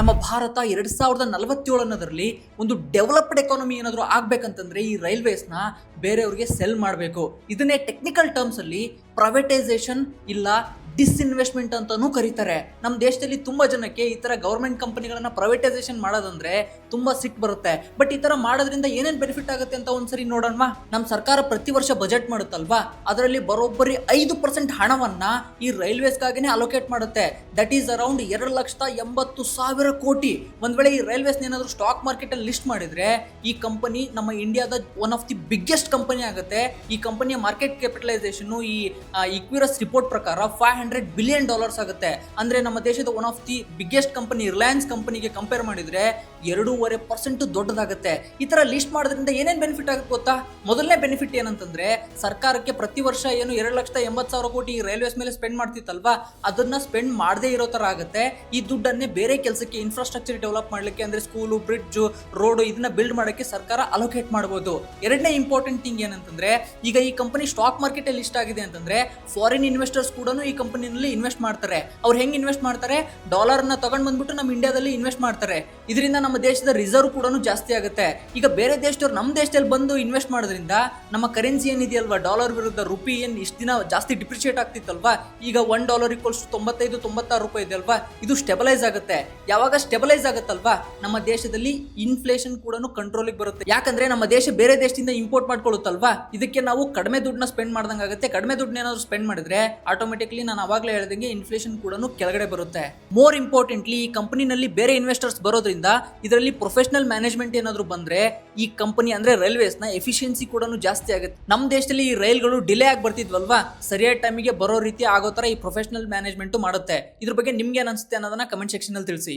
ನಮ್ಮ ಭಾರತ 2047 ಅನ್ನೋದ್ರಲ್ಲಿ ಒಂದು ಡೆವಲಪ್ಡ್ ಎಕಾನಮಿ ಏನಾದರೂ ಆಗ್ಬೇಕಂತಂದ್ರೆ ಈ ರೈಲ್ವೇಸ್ನ ಬೇರೆಯವ್ರಿಗೆ ಸೆಲ್ ಮಾಡಬೇಕು. ಇದನ್ನೇ ಟೆಕ್ನಿಕಲ್ ಟರ್ಮ್ಸ್ ಅಲ್ಲಿ ಪ್ರೈವೇಟೈಸೇಷನ್ ಇಲ್ಲ ಡಿಸ್ಇನ್ವೆಸ್ಟ್ಮೆಂಟ್ ಅಂತಾನೂ ಕರೀತಾರೆ. ನಮ್ಮ ದೇಶದಲ್ಲಿ ತುಂಬಾ ಜನಕ್ಕೆ ಈ ತರ ಗವರ್ಮೆಂಟ್ ಕಂಪನಿಗಳನ್ನ ಪ್ರೈವೇಟೈಸೇಷನ್ ಮಾಡೋದಂದ್ರೆ ತುಂಬಾ ಸಿಟ್ಟು ಬರುತ್ತೆ. ಬಟ್ ಈ ತರ ಮಾಡೋದ್ರಿಂದ ಏನೇನ್ ಬೆನಿಫಿಟ್ ಆಗುತ್ತೆ ಅಂತ ಒಂದ್ಸರಿ ನೋಡೋಣ. ನಮ್ಮ ಸರ್ಕಾರ ಪ್ರತಿ ವರ್ಷ ಬಜೆಟ್ ಮಾಡುತ್ತಲ್ವಾ, ಅದರಲ್ಲಿ ಬರೋಬ್ಬರಿ 5% ಹಣವನ್ನ ಈ ರೈಲ್ವೇಸ್ಗಾಗಿನೇ ಅಲೋಕೇಟ್ ಮಾಡುತ್ತೆ. ದಟ್ ಈಸ್ ಅರೌಂಡ್ 2,80,000 ಕೋಟಿ. ಒಂದ್ ವೇಳೆ ಈ ರೈಲ್ವೇಸ್ ಏನಾದ್ರು ಸ್ಟಾಕ್ ಮಾರ್ಕೆಟ್ ಅಲ್ಲಿ ಲಿಸ್ಟ್ ಮಾಡಿದ್ರೆ ಈ ಕಂಪನಿ ನಮ್ಮ ಇಂಡಿಯಾದ one of the biggest company ಆಗುತ್ತೆ. ಈ ಕಂಪನಿಯ ಮಾರ್ಕೆಟ್ ಕ್ಯಾಪಿಟಲೈಸೇಷನ್ ಈ ಇಕ್ವಿರಸ್ ರಿಪೋರ್ಟ್ ಪ್ರಕಾರ $500 ಬಿಲಿಯನ್ ಆಗುತ್ತೆ. ಅಂದ್ರೆ ನಮ್ಮ ದೇಶದ one of the biggest company Reliance ಕಂಪನಿಗೆ ಕಂಪೇರ್ ಮಾಡಿದ್ರೆ 2.5% ದೊಡ್ಡದಾಗುತ್ತೆ. ಈ ತರ ಲಿಸ್ಟ್ ಮಾಡೋದ್ರಿಂದ ಏನೇನ್ ಬೆನಿಫಿಟ್ ಆಗುತ್ತೆ ಗೊತ್ತಾ? ಮೊದಲನೇ ಬೆನಿಫಿಟ್ ಏನಂತಂದ್ರೆ ಸರ್ಕಾರಕ್ಕೆ ಪ್ರತಿ ವರ್ಷ ಏನು 2,80,000 ಕೋಟಿ ರೈಲ್ವೇಸ್ ಮೇಲೆ ಸ್ಪೆಂಡ್ ಮಾಡ್ತಿತ್ತಲ್ವಾ, ಅದನ್ನ ಸ್ಪೆಂಡ್ ಮಾಡದೇ ಇರೋ ತರ ಆಗುತ್ತೆ. ಈ ದುಡ್ಡನ್ನೇ ಬೇರೆ ಕೆಲಸಕ್ಕೆ ಇನ್ಫ್ರಾಸ್ಟ್ರಕ್ಚರ್ ಡೆವಲಪ್ ಮಾಡ್ಲಿಕ್ಕೆ ಅಂದ್ರೆ ಸ್ಕೂಲು, ಬ್ರಿಡ್ಜ್, ರೋಡ್ ಇದನ್ನ ಬಿಲ್ಡ್ ಮಾಡಕ್ಕೆ ಸರ್ಕಾರ ಅಲೋಕೇಟ್ ಮಾಡಬಹುದು. ಎರಡನೇ ಇಂಪಾರ್ಟೆಂಟ್ ಥಿಂಗ್ ಏನಂತಂದ್ರೆ ಈಗ ಈ ಕಂಪನಿ ಸ್ಟಾಕ್ ಮಾರ್ಕೆಟ್ ಅಲ್ಲಿ ಲಿಸ್ಟ್ ಆಗಿದೆ ಅಂತಂದ್ರೆ ಫಾರಿನ್ ಇನ್ವೆಸ್ಟರ್ಸ್ ಕೂಡ ಈ ಕಂಪನಿನಲ್ಲಿ ಇನ್ವೆಸ್ಟ್ ಮಾಡ್ತಾರೆ. ಅವ್ರು ಹೆಂಗ್ ಇನ್ವೆಸ್ಟ್ ಮಾಡ್ತಾರೆ? ಡಾಲರ್ ನ ತಗೊಂಡ್ ಬಂದ್ಬಿಟ್ಟು ನಮ್ಮ ಇಂಡಿಯಾದಲ್ಲಿ ಇನ್ವೆಸ್ಟ್ ಮಾಡ್ತಾರೆ. ಇದರಿಂದ ನಮ್ಮ ದೇಶದ ರಿಸರ್ವ್ ಕೂಡ ಜಾಸ್ತಿ ಆಗುತ್ತೆ. ಈಗ ಬೇರೆ ದೇಶದವ್ರು ನಮ್ಮ ದೇಶದಲ್ಲಿ ಬಂದು ಇನ್ವೆಸ್ಟ್ ಮಾಡೋದ್ರಿಂದ ನಮ್ಮ ಕರೆನ್ಸಿ ಏನಿದೆಯಲ್ವಾ, ಡಾಲರ್ ವಿರುದ್ಧ ರುಪಿ ಏನ್ ಇಷ್ಟು ದಿನ ಜಾಸ್ತಿ ಡಿಪ್ರಿಶಿಯೇಟ್ ಆಗ್ತಿತ್ತಲ್ವಾ, ಈಗ $1 = 95-96 ರೂಪಾಯಿ ಇದೆ ಅಲ್ವಾ, ಇದು ಸ್ಟೆಬಲೈಸ್ ಆಗುತ್ತೆ. ಯಾವಾಗ ಸ್ಟೆಬಲೈಸ್ ಆಗುತ್ತಲ್ವಾ ನಮ್ಮ ದೇಶದಲ್ಲಿ ಇನ್ಫ್ಲೇಷನ್ ಕೂಡ ಕಂಟ್ರೋಲಿಗೆ ಬರುತ್ತೆ. ಯಾಕಂದ್ರೆ ನಮ್ಮ ದೇಶ ಬೇರೆ ದೇಶದಿಂದ ಇಂಪೋರ್ಟ್ ಮಾಡ್ಕೊಳ್ಳುತ್ತಲ್ವಾ, ಇದಕ್ಕೆ ನಾವು ಕಡಿಮೆ ದುಡ್ಡನ್ನ ಸ್ಪೆಂಡ್ ಮಾಡ್ದಂಗೆ ಆಗುತ್ತೆ. ಕಡಿಮೆ ದುಡ್ಡನ್ನ ಏನಾದ್ರು ಸ್ಪೆಂಡ್ ಮಾಡಿದ್ರೆ ಆಟೋಮೆಟಿಕ್ಲಿ ನಾನು ಅವಾಗಲೇ ಹೇಳಿದಂಗೆ ಇನ್ಫ್ಲೇಷನ್ ಕೂಡ ಕೆಳಗಡೆ ಬರುತ್ತೆ. ಮೋರ್ ಇಂಪಾರ್ಟೆಂಟ್ಲಿ ಈ ಕಂಪನಿನಲ್ಲಿ ಬೇರೆ ಇನ್ವೆಸ್ಟರ್ಸ್ ಬರೋದ್ರಿಂದ ಇದರಲ್ಲಿ ಪ್ರೊಫೆಷನಲ್ ಮ್ಯಾನೇಜ್ಮೆಂಟ್ ಏನಾದ್ರು ಬಂದ್ರೆ ಈ ಕಂಪನಿ ಅಂದ್ರೆ ರೈಲ್ವೇಸ್ ನ ಎಫಿಷಿಯನ್ಸಿ ಕೂಡ ಜಾಸ್ತಿ ಆಗುತ್ತೆ. ನಮ್ಮ ದೇಶದಲ್ಲಿ ಈ ರೈಲ್ಗಳು ಡಿಲೇ ಆಗಿ ಬರ್ತಿದ್ವಲ್ವಾ, ಸರಿಯಾದ ಟೈಮಿಗೆ ಬರೋ ರೀತಿ ಆಗೋ ತರ ಈ ಪ್ರೊಫೆಷನಲ್ ಮ್ಯಾನೇಜ್ಮೆಂಟ್ ಮಾಡುತ್ತೆ. ಇದ್ರ ಬಗ್ಗೆ ನಿಮ್ಗೆ ಏನ್ ಅನ್ಸುತ್ತೆ ಅನ್ನೋದನ್ನ ಕಮೆಂಟ್ ಸೆಕ್ಷನ್ ಅಲ್ಲಿ ತಿಳಿಸಿ.